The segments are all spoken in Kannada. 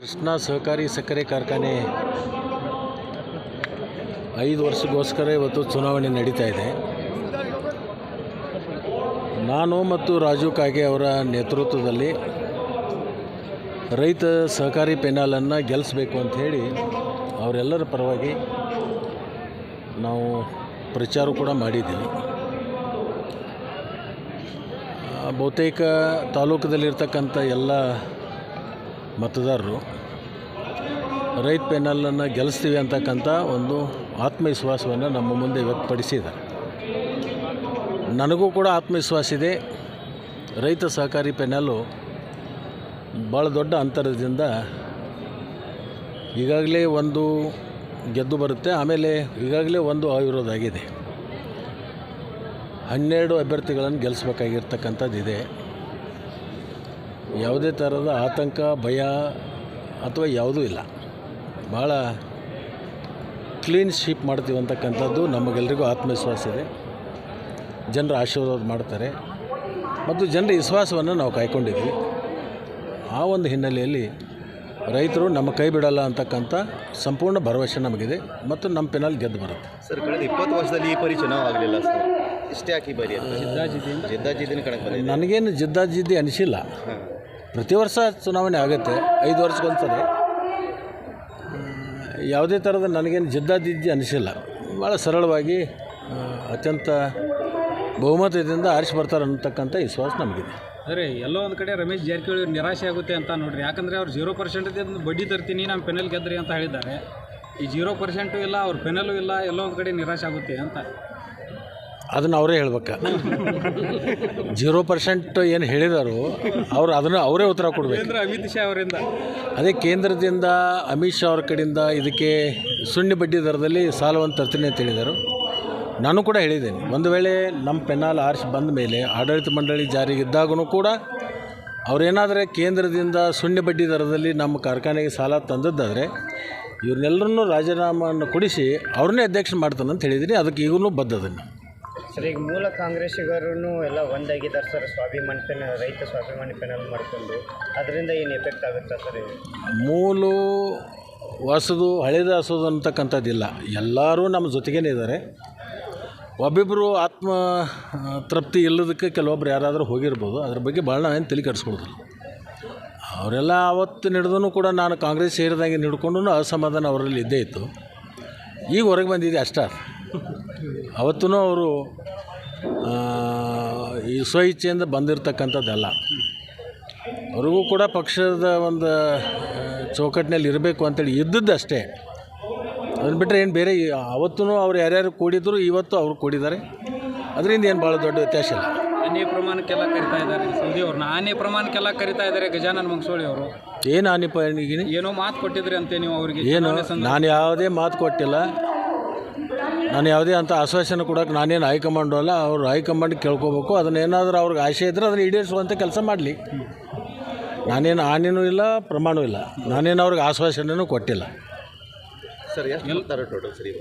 ಕೃಷ್ಣ ಸಹಕಾರಿ ಸಕ್ಕರೆ ಕಾರ್ಖಾನೆ 5 ವರ್ಷಕ್ಕೋಸ್ಕರ ಇವತ್ತು ಚುನಾವಣೆ ನಡೀತಾ ಇದೆ. ನಾನು ಮತ್ತು ರಾಜು ಕಾಗೆ ಅವರ ನೇತೃತ್ವದಲ್ಲಿ ರೈತ ಸಹಕಾರಿ ಪೆನಾಲನ್ನು ಗೆಲ್ಲಿಸಬೇಕು ಅಂತ ಹೇಳಿ ಅವರೆಲ್ಲರ ಪರವಾಗಿ ನಾವು ಪ್ರಚಾರ ಕೂಡ ಮಾಡಿದ್ದೀವಿ. ಬಹುತೇಕ ತಾಲೂಕದಲ್ಲಿರ್ತಕ್ಕಂಥ ಎಲ್ಲ ಮತದಾರರು ರೈತ ಪೆನಲನ್ನು ಗೆಲ್ಲಿಸ್ತೀವಿ ಅಂತಕ್ಕಂಥ ಒಂದು ಆತ್ಮವಿಶ್ವಾಸವನ್ನು ನಮ್ಮ ಮುಂದೆ ವ್ಯಕ್ತಪಡಿಸಿದ್ದಾರೆ. ನನಗೂ ಕೂಡ ಆತ್ಮವಿಶ್ವಾಸ ಇದೆ. ರೈತ ಸಹಕಾರಿ ಪೆನಲು ಭಾಳ ದೊಡ್ಡ ಅಂತರದಿಂದ ಈಗಾಗಲೇ ಒಂದು ಗೆದ್ದು ಬರುತ್ತೆ. ಆಮೇಲೆ ಈಗಾಗಲೇ ಒಂದು ಅವಿರೋಧ ಆಗಿದೆ. 12 ಅಭ್ಯರ್ಥಿಗಳನ್ನು ಗೆಲ್ಲಿಸ್ಬೇಕಾಗಿರ್ತಕ್ಕಂಥದ್ದಿದೆ. ಯಾವುದೇ ಥರದ ಆತಂಕ, ಭಯ ಅಥವಾ ಯಾವುದೂ ಇಲ್ಲ. ಭಾಳ ಕ್ಲೀನ್ ಶೀಪ್ ಮಾಡ್ತೀವಿ ಅಂತಕ್ಕಂಥದ್ದು ನಮಗೆಲ್ಲರಿಗೂ ಆತ್ಮವಿಶ್ವಾಸ ಇದೆ. ಜನರ ಆಶೀರ್ವಾದ ಮಾಡ್ತಾರೆ ಮತ್ತು ಜನರ ವಿಶ್ವಾಸವನ್ನು ನಾವು ಕಾಯ್ಕೊಂಡಿದ್ವಿ. ಆ ಒಂದು ಹಿನ್ನೆಲೆಯಲ್ಲಿ ರೈತರು ನಮ್ಮ ಕೈ ಬಿಡಲ್ಲ ಅಂತಕ್ಕಂಥ ಸಂಪೂರ್ಣ ಭರವಸೆ ನಮಗಿದೆ ಮತ್ತು ನಮ್ಮ ಪೆನಲ್ ಗೆದ್ದು ಬರುತ್ತೆ. ಸರ್, ಕಳೆದ 20 ವರ್ಷದಲ್ಲಿ ಈ ಪರಿ ಚುನಾವ ಆಗಲಿಲ್ಲ ಸರ್. ಇಷ್ಟೇ ಯಾಕೆ ಬರೀ ಜಿದ್ದಾಜಿದ್ದಿನ ಕಣಕ್ಕೆ ಬಂದಿದೆ? ನನಗೇನು ಜಿದ್ದಾಜಿದ್ದಿ ಅನಿಸಿಲ್ಲ. ಪ್ರತಿ ವರ್ಷ ಚುನಾವಣೆ ಆಗುತ್ತೆ, 5 ವರ್ಷಕ್ಕೊಂದ್ಸರಿ. ಯಾವುದೇ ಥರದ ನನಗೇನು ಜಿದ್ದಾಜಿದ್ದಿ ಅನಿಸಿಲ್ಲ. ಭಾಳ ಸರಳವಾಗಿ ಅತ್ಯಂತ ಬಹುಮತದಿಂದ ಆರಿಸಿ ಬರ್ತಾರೆ ಅನ್ನತಕ್ಕಂಥ ವಿಶ್ವಾಸ ನಮಗಿದೆ. ಅರೆ, ಎಲ್ಲೋ ಒಂದು ಕಡೆ ರಮೇಶ್ ಜಾರಕಿಹೊಳಿ ನಿರಾಶೆ ಆಗುತ್ತೆ ಅಂತ ನೋಡ್ರಿ. ಯಾಕಂದರೆ ಅವ್ರು 0% ಬಡ್ಡಿ ತರ್ತೀನಿ, ನಾನು ಪೆನಲ್ ಗೆದ್ರಿ ಅಂತ ಹೇಳಿದ್ದಾರೆ. ಈ 0% ಇಲ್ಲ, ಅವ್ರ ಪೆನಲ್ಲೂ ಇಲ್ಲ, ಎಲ್ಲೋ ಒಂದು ಕಡೆ ನಿರಾಶೆ ಆಗುತ್ತೆ ಅಂತ ಅದನ್ನು ಅವರೇ ಹೇಳ್ಬೇಕು. 0% ಏನು ಹೇಳಿದಾರೋ ಅದನ್ನು ಅವರೇ ಉತ್ತರ ಕೊಡಬೇಕು. ಅಮಿತ್ ಶಾ ಅವರಿಂದ, ಅದೇ ಕೇಂದ್ರದಿಂದ ಅಮಿತ್ ಶಾ ಅವ್ರ ಕಡೆಯಿಂದ ಇದಕ್ಕೆ ಶೂನ್ಯ ಬಡ್ಡಿ ದರದಲ್ಲಿ ಸಾಲವನ್ನು ತರ್ತೀನಿ ಅಂತ ಹೇಳಿದರು. ನಾನು ಕೂಡ ಹೇಳಿದ್ದೇನೆ, ಒಂದು ವೇಳೆ ನಮ್ಮ ಪೆನಾಲ್ ಆರಿಸಿ ಬಂದ ಮೇಲೆ ಆಡಳಿತ ಮಂಡಳಿ ಜಾರಿಗಿದ್ದಾಗೂ ಕೂಡ ಅವರೇನಾದರೆ ಕೇಂದ್ರದಿಂದ ಶೂನ್ಯ ಬಡ್ಡಿ ದರದಲ್ಲಿ ನಮ್ಮ ಕಾರ್ಖಾನೆಗೆ ಸಾಲ ತಂದದ್ದಾದರೆ ಇವ್ರನ್ನೆಲ್ಲರನ್ನೂ ರಾಜೀನಾಮೆಯನ್ನು ಕೊಡಿಸಿ ಅವ್ರನ್ನೇ ಅಧ್ಯಕ್ಷ ಮಾಡ್ತಾನೆ ಅಂತ ಹೇಳಿದ್ದೀನಿ. ಅದಕ್ಕೆ ಈಗಲೂ ಬದ್ಧದನ್ನು. ಸರ್, ಈಗ ಮೂಲ ಕಾಂಗ್ರೆಸ್ಸಿಗರೂ ಎಲ್ಲ ಒಂದಾಗಿದ್ದಾರೆ ಸರ್. ಸ್ವಾಭಿಮಾನಿ ಪೆನಲ್, ರೈತ ಸ್ವಾಭಿಮಾನಿ ಪೆನಲ್ ಮಾಡಿಕೊಂಡು ಅದರಿಂದ ಏನು ಎಫೆಕ್ಟ್ ಆಗುತ್ತಾ ಸರ್? ಮೂಲು ಹೊಸದು ಹಳೇದು ಹಸೋದು ಅಂತಕ್ಕಂಥದ್ದಿಲ್ಲ. ಎಲ್ಲರೂ ನಮ್ಮ ಜೊತೆಗೇ ಇದ್ದಾರೆ. ಒಬ್ಬಿಬ್ಬರು ಆತ್ಮ ತೃಪ್ತಿ ಇಲ್ಲದಕ್ಕೆ ಕೆಲವೊಬ್ರು ಯಾರಾದರೂ ಹೋಗಿರ್ಬೋದು. ಅದ್ರ ಬಗ್ಗೆ ಭಾಳ ನಾವೇನು ತಲೆ ಕೆಡಿಸ್ಕೊಳ್ಳೋದಿಲ್ಲ. ಅವರೆಲ್ಲ ಆವತ್ತು ನಡೆದೂ ಕೂಡ ನಾನು ಕಾಂಗ್ರೆಸ್ ಸೇರಿದಂಗೆ ಹಿಡ್ಕೊಂಡು ಅಸಮಾಧಾನ ಅವರಲ್ಲಿ ಇದ್ದೇ ಇತ್ತು. ಈಗ ಹೊರಗೆ ಬಂದಿದೆ ಅಷ್ಟೇ. ಅವತ್ತೂ ಅವರು ಈ ಸ್ವಇಚ್ಛೆಯಿಂದ ಬಂದಿರತಕ್ಕಂಥದ್ದಲ್ಲ. ಅವ್ರಿಗೂ ಕೂಡ ಪಕ್ಷದ ಒಂದು ಚೌಕಟ್ಟಿನಲ್ಲಿ ಇರಬೇಕು ಅಂತೇಳಿ ಇದ್ದದ್ದು ಅಷ್ಟೇ. ಅದನ್ನು ಬಿಟ್ಟರೆ ಏನು ಬೇರೆ ಅವತ್ತೂ ಅವ್ರು ಯಾರ್ಯಾರು ಕೂಡಿದ್ರು ಇವತ್ತು ಅವರು ಕೂಡಿದ್ದಾರೆ. ಅದರಿಂದ ಏನು ಭಾಳ ದೊಡ್ಡ ವ್ಯತ್ಯಾಸ ಇಲ್ಲ. ಆನೆ ಪ್ರಮಾಣಕ್ಕೆಲ್ಲ ಕರಿತಾ ಇದ್ದಾರೆ ಸೌದಿ ಅವ್ರನ್ನ. ಆನೆ ಪ್ರಮಾಣಕ್ಕೆಲ್ಲ ಕರಿತಾ ಇದ್ದಾರೆ ಗಜಾನನ ಮಂಗಸೂಳಿ ಅವರು. ಏನು ಆನೆಗಿನಿ ಏನೋ ಮಾತು ಕೊಟ್ಟಿದ್ರಿ ಅಂತೆ ನೀವು ಅವರಿಗೆ? ಏನು, ನಾನು ಯಾವುದೇ ಮಾತು ಕೊಟ್ಟಿಲ್ಲ. ನಾನು ಯಾವುದೇ ಅಂತ ಆಶ್ವಾಸನೆ ಕೊಡೋಕೆ ನಾನೇನು ಹೈಕಮಾಂಡು ಅಲ್ಲ. ಅವರು ಹೈಕಮಾಂಡ್ ಕೇಳ್ಕೋಬೇಕು. ಅದನ್ನೇನಾದರೂ ಅವ್ರಿಗೆ ಆಶೆ ಇದ್ದರೆ ಅದನ್ನು ಈಡೇರಿಸುವಂಥ ಕೆಲಸ ಮಾಡಲಿ. ನಾನೇನು ಆನೆಯೂ ಇಲ್ಲ, ಪ್ರಮಾಣವೂ ಇಲ್ಲ. ನಾನೇನು ಅವ್ರಿಗೆ ಆಶ್ವಾಸನೆಯೂ ಕೊಟ್ಟಿಲ್ಲ. ಸರ್, ಎಷ್ಟು ಟೋಟಲ್ ಸರಿ?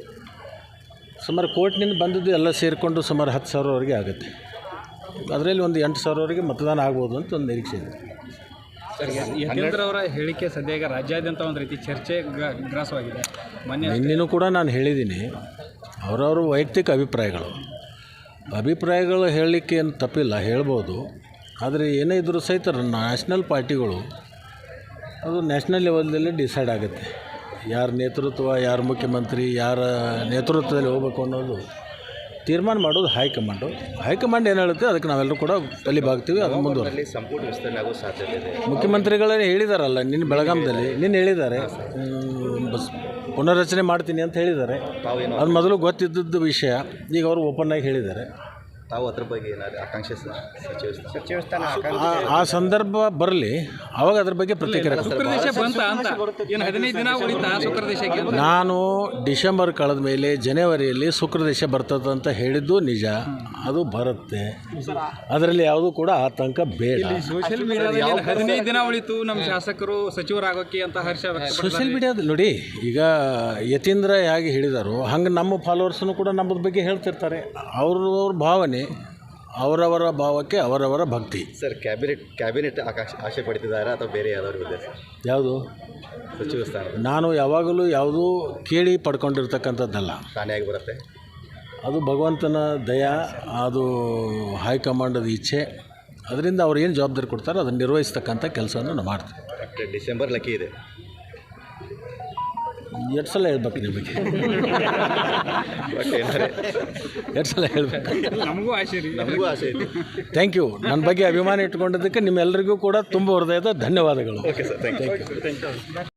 ಸುಮಾರು ಕೋರ್ಟ್ನಿಂದ ಬಂದದ್ದು ಎಲ್ಲ ಸೇರಿಕೊಂಡು ಸುಮಾರು 10,000ವರೆಗೆ ಆಗುತ್ತೆ. ಅದರಲ್ಲಿ ಒಂದು 8,000ವರೆಗೆ ಮತದಾನ ಆಗ್ಬೋದು ಅಂತ ಒಂದು ನಿರೀಕ್ಷೆ ಇದೆ. ಸರ್, ಯತೀಂದ್ರ ಅವರ ಹೇಳಿಕೆ ಸದ್ಯ ಈಗ ರಾಜ್ಯಾದ್ಯಂತ ಒಂದು ರೀತಿ ಚರ್ಚೆ ಗ್ರಾಸವಾಗಿದೆ. ನಿನ್ನೆನೂ ಕೂಡ ನಾನು ಹೇಳಿದ್ದೀನಿ, ಅವರವರು ವೈಯಕ್ತಿಕ ಅಭಿಪ್ರಾಯಗಳು ಹೇಳಲಿಕ್ಕೆ ಏನು ತಪ್ಪಿಲ್ಲ, ಹೇಳ್ಬೋದು. ಆದರೆ ಏನೇ ಇದ್ದರೂ ಸಹಿತ ನ್ಯಾಷನಲ್ ಪಾರ್ಟಿಗಳು ಅದು ನ್ಯಾಷನಲ್ ಲೆವೆಲ್ದಲ್ಲಿ ಡಿಸೈಡ್ ಆಗುತ್ತೆ. ಯಾರ ನೇತೃತ್ವ, ಯಾರ ಮುಖ್ಯಮಂತ್ರಿ, ಯಾರ ನೇತೃತ್ವದಲ್ಲಿ ಹೋಗಬೇಕು ಅನ್ನೋದು ತೀರ್ಮಾನ ಮಾಡೋದು ಹೈಕಮಾಂಡ್ ಏನು ಹೇಳುತ್ತೆ ಅದಕ್ಕೆ ನಾವೆಲ್ಲರೂ ಕೂಡ ತಲೆಬಾಗ್ತೀವಿ. ಅದು ಮುಂದುವರೆದು ಸಂಪುಟ ವಿಸ್ತರಣೆ ಆಗೋ ಸಾಧ್ಯತೆ ಇದೆ. ಮುಖ್ಯಮಂತ್ರಿಗಳೇ ಹೇಳಿದಾರಲ್ಲ, ನಿನ್ನೆ ಬೆಳಗಾಂದಲ್ಲಿ ಹೇಳಿದ್ದಾರೆ, ಪುನರ್ರಚನೆ ಮಾಡ್ತೀನಿ ಅಂತ ಹೇಳಿದ್ದಾರೆ. ಅದು ಮೊದಲು ಗೊತ್ತಿದ್ದದ್ದು ವಿಷಯ. ಈಗ ಅವರು ಓಪನ್ ಆಗಿ ಹೇಳಿದ್ದಾರೆ. ತಾವು ಅದ್ರ ಬಗ್ಗೆ ಏನಾದರೂ ಆಕಾಂಕ್ಷೆ ಸಚಿವ ಸ್ಥಾನ ಆ ಸಂದರ್ಭ ಬರಲಿ, ಅವಾಗ ಅದ್ರ ಬಗ್ಗೆ ಪ್ರತಿಕ್ರಿಯೆ. ನಾನು ಡಿಸೆಂಬರ್ ಕಳೆದ ಮೇಲೆ ಜನವರಿಯಲ್ಲಿ ಶುಕ್ರದೇಶ ಬರ್ತದೆ ಅಂತ ಹೇಳಿದ್ದು ನಿಜ. ಅದು ಬರುತ್ತೆ, ಅದರಲ್ಲಿ ಯಾವುದೂ ಕೂಡ ಆತಂಕ ಬೇಡ. ಸೋಷಿಯಲ್ ಮೀಡಿಯಾದಲ್ಲಿ 15 ದಿನ ಉಳಿತು ನಮ್ಮ ಶಾಸಕರು ಸಚಿವರಾಗೋಕ್ಕೆ ಅಂತ ಹರ್ಷ. ಸೋಷಿಯಲ್ ಮೀಡಿಯಾದಲ್ಲಿ ನೋಡಿ, ಈಗ ಯತೀಂದ್ರ ಹೇಗೆ ಹೇಳಿದಾರೋ ಹಂಗೆ ನಮ್ಮ ಫಾಲೋವರ್ಸ್ನು ಕೂಡ ನಮ್ಮದ ಬಗ್ಗೆ ಹೇಳ್ತಿರ್ತಾರೆ. ಅವ್ರ ಭಾವನೆ ಅವರವರ ಭಾವಕ್ಕೆ ಅವರವರ ಭಕ್ತಿ. ಸರ್ ಕ್ಯಾಬಿನೆಟ್ ಆಶೆ ಪಡ್ತಿದ್ದಾರಾ ಅಥವಾ ಬೇರೆ ಯಾವ್ದಾದ್ರು ಇದೆ ಸರ್ ಯಾವುದು ಸಚಿವ ಸ್ಥಾನ ನಾನು ಯಾವಾಗಲೂ ಯಾವುದೂ ಕೇಳಿ ಪಡ್ಕೊಂಡಿರ್ತಕ್ಕಂಥದ್ದಲ್ಲ. ತಾನೇ ಆಗಿ ಬರುತ್ತೆ. ಅದು ಭಗವಂತನ ದಯ, ಅದು ಹೈಕಮಾಂಡದ ಇಚ್ಛೆ. ಅದರಿಂದ ಅವ್ರು ಏನು ಜವಾಬ್ದಾರಿ ಕೊಡ್ತಾರೋ ಅದನ್ನು ನಿರ್ವಹಿಸ್ತಕ್ಕಂಥ ಕೆಲಸವನ್ನು ನಾವು ಮಾಡ್ತೀವಿ. ಡಿಸೆಂಬರ್ ಲಕ್ಕಿ ಇದೆ. ಎರಡು ಸಲ ಹೇಳ್ಬೇಕು ನಿಮಗೆ, ಬಟ್ ಏನಾರೆ ಎರಡು ಸಲ ಹೇಳ್ಬೇಕು. ನಮಗೂ ಆಸೆ ರೀ. ನಮಗೂ ಆಸೆ ಇದೆ. Thank you. ನನ್ನ ಬಗ್ಗೆ ಅಭಿಮಾನ ಇಟ್ಕೊಂಡಿದ್ದಕ್ಕೆ ನಿಮ್ಮೆಲ್ಲರಿಗೂ ಕೂಡ ತುಂಬ ಹೃದಯದ ಧನ್ಯವಾದಗಳು. Okay sir, thank you.